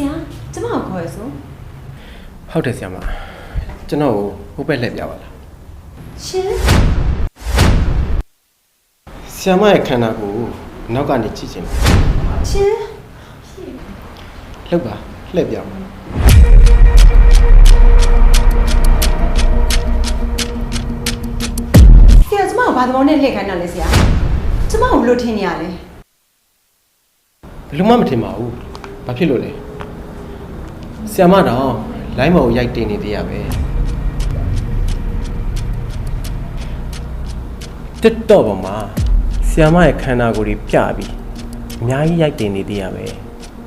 Sia,怎么好说？好的，先嘛，真的我不来表了。是。先嘛也看那个，哪个你记着？是。来吧，来表。Sia, 怎么把这帮人来看那里Sia？怎么不露天呀嘞？လူမမထင်ပါဘူး။ဘာဖြစ်လို့လဲ။ဆ iam မတော့လိုင်းမော်ရိုက်တင်နေသေးရပဲ။တက်တော့ပေါ်မှာဆ iam မရဲ့ခန္ဓာကိုယ်ကြီးပြပြီးအများကြီးရိုက်တင်နေသေးရပဲ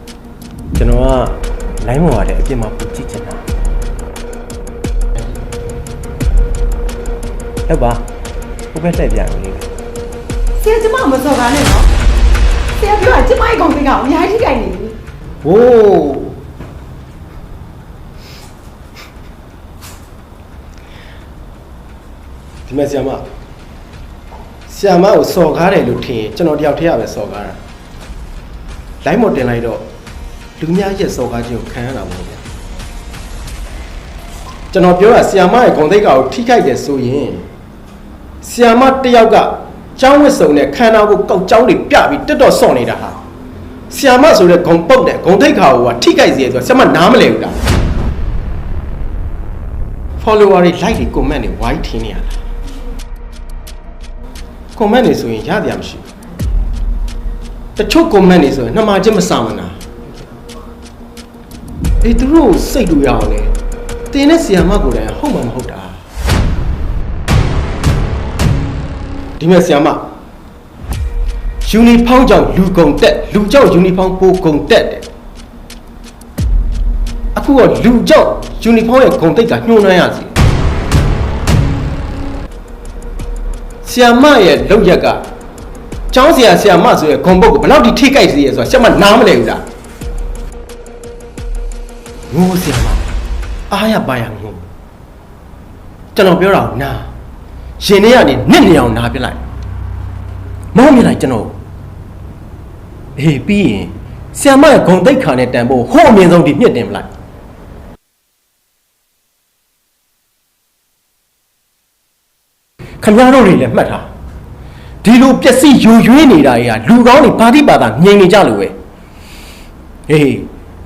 ။ကျွန်တော်ကလိုင်းမော်ရတဲ့အပြစ်မှပူကြည့်ချင်တာ။ဟုတ်ပါ။ဘယ်ပဲလှည့်ပြရမလဲ။ Sia, 怎么没说干呢？Sia, ပြောကျမရဲ့ကောင်တွေကအများကြီးကြိုက်နေပြီ โอ้ဒီမဲ့ဆ iam မကိုစော်ကားတယ်လို့ထင်ရင်ကျွန်တော်တယောက်တည်းရပဲစော်ကားတာလိုင်းမော်တင်လိုက်တော့လူများရဲ့စော်ကားခြင်းကိုခံရတာမဟုတ်ဘူးကျွန်တော်ပြောတာဆ iam မရဲ့ဂုဏ်သိက္ခာကိုထိခိုက်တယ်ဆိုရင်ဆ iam မတယောက်ကကျောင်းဝတ်စုံနဲ့ခန္ဓာကိုကောက်ကျောင်းတွေပြပြီးတက်တော့စော့နေတာဟာဆ iam မဆိုတဲ့ဂုံပုတ်တဲ့ဂုံထိတ်ခါကိုကထိကြိုက်စေဆိုတော့ဆ iam မနားမလဲဘူးလား follower တွေ like တွေ comment တွေဝိုင်းထင်းနေရတာ comment တွေဆိုရင်ရတရားမရှိဘူးတချို့ comment တွေဆိုရင်နှမှားချင်းမစာမနာအေးသူတို့စိတ်တူရအောင်လေတင်းနဲ့ဆ iam မကိုယ်တိုင်ဟုတ်မှမဟုတ်တာဒီမဲ့ဆ iam မယူနီဖောင်းကြောင့်လူကုန်တက်လူကြောင့်ယူနီဖောင်းပိုကုန်တက်တယ်အခုကလူကြောင့်ယူနီဖောင်းရဲ့ဂုံတိတ်ကညှိုးနှွမ်းရစီဆ iam မရဲ့လောက်ရက်ကကျောင်းဆ iam မဆိုရဲ့ဂုံပုတ်ကိုဘယ်လောက်ထိထိကြိုက်စီရဲဆိုတာဆ iam မနားမလဲဘူးလားငိုဆ iam မအားရပါရငိုကျွန်တော်ပြောတာနားရင်ထဲကနေနစ်နေအောင်နားပြလိုက်မောင်းမြင်လိုက်ကျွန်တော်အေးပြီးရင်ဆ iam မရဲ့ဂုံတိတ်ခါနဲ့တန်ဖို့ဟိုအမြင့်ဆုံးဒီမြင့်တင်မလိုက်ခမရတို့တွေလည်းမှတ်ထားဒီလိုပျက်စီးယိုယွင်းနေတာတွေကလူကောင်းတွေဘာတိပါတာငြိမ်နေကြလို့ပဲအေး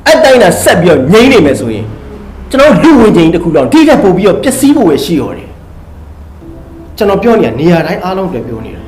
အဲ့တိုင်းသာဆက်ပြီးတော့ငြိမ်နေမယ်ဆိုရင်ကျွန်တော်လူဝင်ချင်းတစ်ခုလောက်ဒီထက်ပိုပြီးတော့ပျက်စီးဖို့ပဲရှိရတယ်ကျွန်တော်ပြောနေတာနေရာတိုင်းအားလုံးတွေပြောနေတာ